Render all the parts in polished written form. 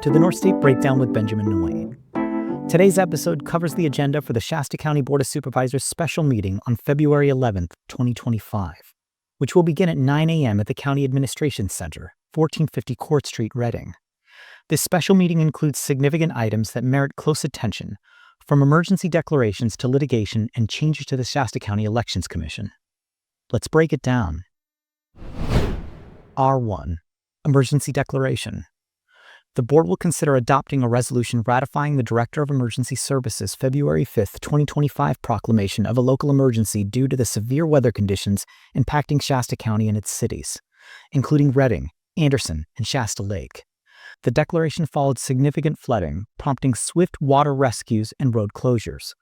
to the North State Breakdown with Benjamin Nguyen. Today's episode covers the agenda for the Shasta County Board of Supervisors special meeting on February 11th, 2025, which will begin at 9 a.m. at the County Administration Center, 1450 Court Street, Reading. This special meeting includes significant items that merit close attention, from emergency declarations to litigation and changes to the Shasta County Elections Commission. Let's break it down. R1. Emergency Declaration. The Board will consider adopting a resolution ratifying the Director of Emergency Services February 5, 2025 proclamation of a local emergency due to the severe weather conditions impacting Shasta County and its cities, including Reading, Anderson, and Shasta Lake. The declaration followed significant flooding, prompting swift water rescues and road closures.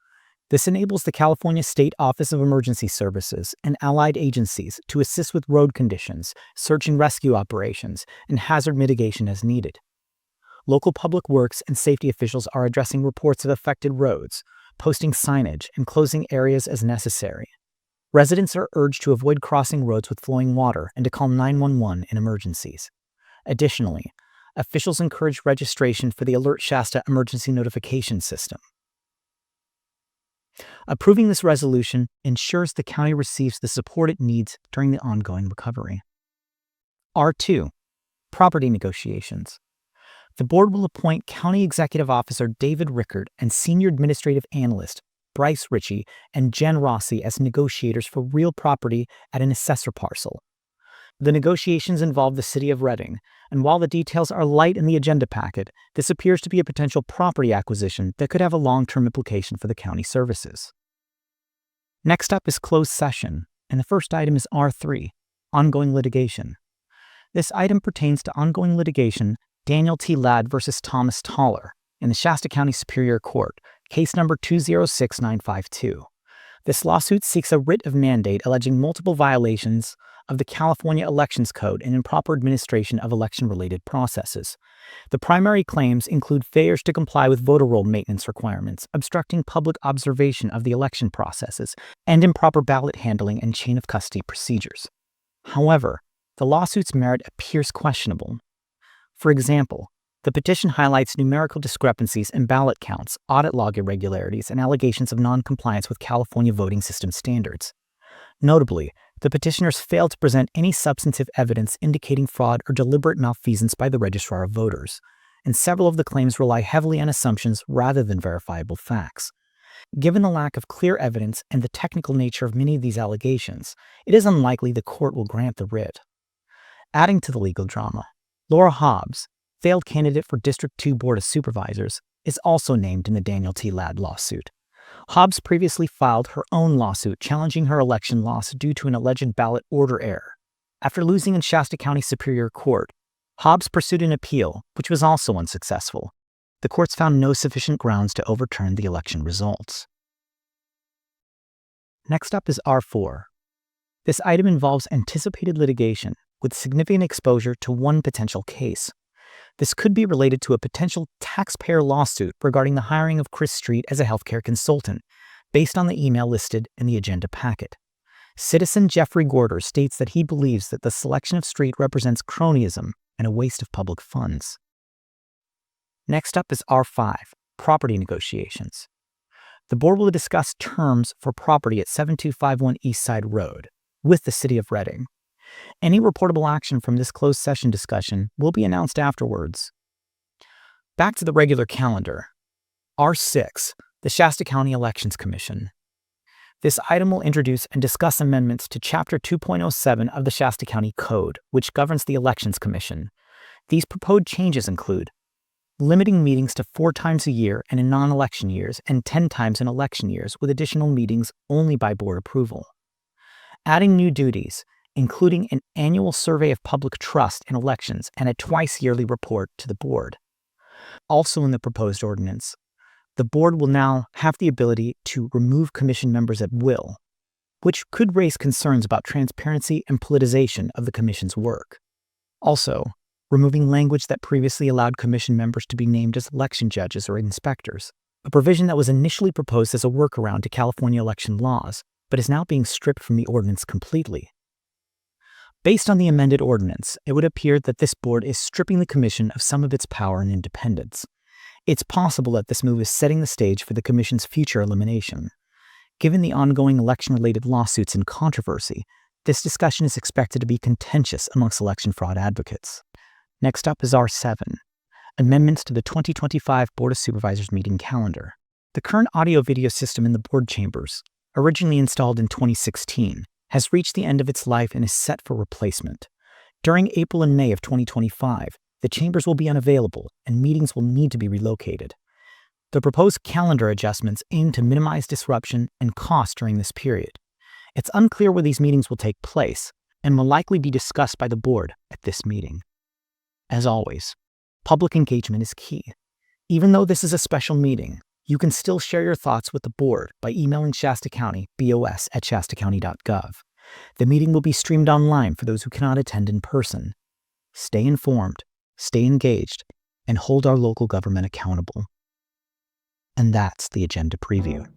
This enables the California State Office of Emergency Services and allied agencies to assist with road conditions, search and rescue operations, and hazard mitigation as needed. Local public works and safety officials are addressing reports of affected roads, posting signage, and closing areas as necessary. Residents are urged to avoid crossing roads with flowing water and to call 911 in emergencies. Additionally, officials encourage registration for the Alert Shasta emergency notification system. Approving this resolution ensures the county receives the support it needs during the ongoing recovery. R2. Property Negotiations. The Board will appoint County Executive Officer David Rickard and Senior Administrative Analyst Bryce Ritchie and Jen Rossi as negotiators for real property at an assessor parcel. The negotiations involve the City of Reading, and while the details are light in the agenda packet, this appears to be a potential property acquisition that could have a long-term implication for the county services. Next up is closed session, and the first item is R3, ongoing litigation. This item pertains to ongoing litigation Daniel T. Ladd versus Thomas Toller in the Shasta County Superior Court, case number 206952. This lawsuit seeks a writ of mandate alleging multiple violations of the California Elections Code and improper administration of election-related processes. The primary claims include failures to comply with voter roll maintenance requirements, obstructing public observation of the election processes, and improper ballot handling and chain of custody procedures. However, the lawsuit's merit appears questionable. For example, the petition highlights numerical discrepancies in ballot counts, audit log irregularities, and allegations of non-compliance with California voting system standards. Notably, the petitioners failed to present any substantive evidence indicating fraud or deliberate malfeasance by the Registrar of Voters, and several of the claims rely heavily on assumptions rather than verifiable facts. Given the lack of clear evidence and the technical nature of many of these allegations, it is unlikely the court will grant the writ. Adding to the legal drama, Laura Hobbs, failed candidate for District 2 Board of Supervisors, is also named in the Daniel T. Ladd lawsuit. Hobbs previously filed her own lawsuit challenging her election loss due to an alleged ballot order error. After losing in Shasta County Superior Court, Hobbs pursued an appeal, which was also unsuccessful. The courts found no sufficient grounds to overturn the election results. Next up is R4. This item involves anticipated litigation with significant exposure to one potential case. This could be related to a potential taxpayer lawsuit regarding the hiring of Chris Street as a healthcare consultant, based on the email listed in the agenda packet. Citizen Jeffrey Gorder states that he believes that the selection of Street represents cronyism and a waste of public funds. Next up is R5, property negotiations. The Board will discuss terms for property at 7251 East Side Road with the City of Reading. Any reportable action from this closed session discussion will be announced afterwards. Back to the regular calendar. R6, the Shasta County Elections Commission. This item will introduce and discuss amendments to Chapter 2.07 of the Shasta County Code, which governs the Elections Commission. These proposed changes include limiting meetings to 4 times a year and in non-election years and 10 times in election years with additional meetings only by Board approval. Adding new duties, including an annual survey of public trust in elections and a twice-yearly report to the Board. Also in the proposed ordinance, the Board will now have the ability to remove commission members at will, which could raise concerns about transparency and politicization of the Commission's work. Also, removing language that previously allowed Commission members to be named as election judges or inspectors, a provision that was initially proposed as a workaround to California election laws, but is now being stripped from the ordinance completely. Based on the amended ordinance, it would appear that this board is stripping the commission of some of its power and independence. It's possible that this move is setting the stage for the commission's future elimination. Given the ongoing election-related lawsuits and controversy, this discussion is expected to be contentious amongst election fraud advocates. Next up is R7, amendments to the 2025 Board of Supervisors meeting calendar. The current audio-video system in the board chambers, originally installed in 2016, has reached the end of its life and is set for replacement. During April and May of 2025, the chambers will be unavailable and meetings will need to be relocated. The proposed calendar adjustments aim to minimize disruption and cost during this period. It's unclear where these meetings will take place and will likely be discussed by the board at this meeting. As always, public engagement is key. Even though this is a special meeting, you can still share your thoughts with the board by emailing Shasta County, bos@shastacounty.gov. The meeting will be streamed online for those who cannot attend in person. Stay informed, stay engaged, and hold our local government accountable. And that's the agenda preview.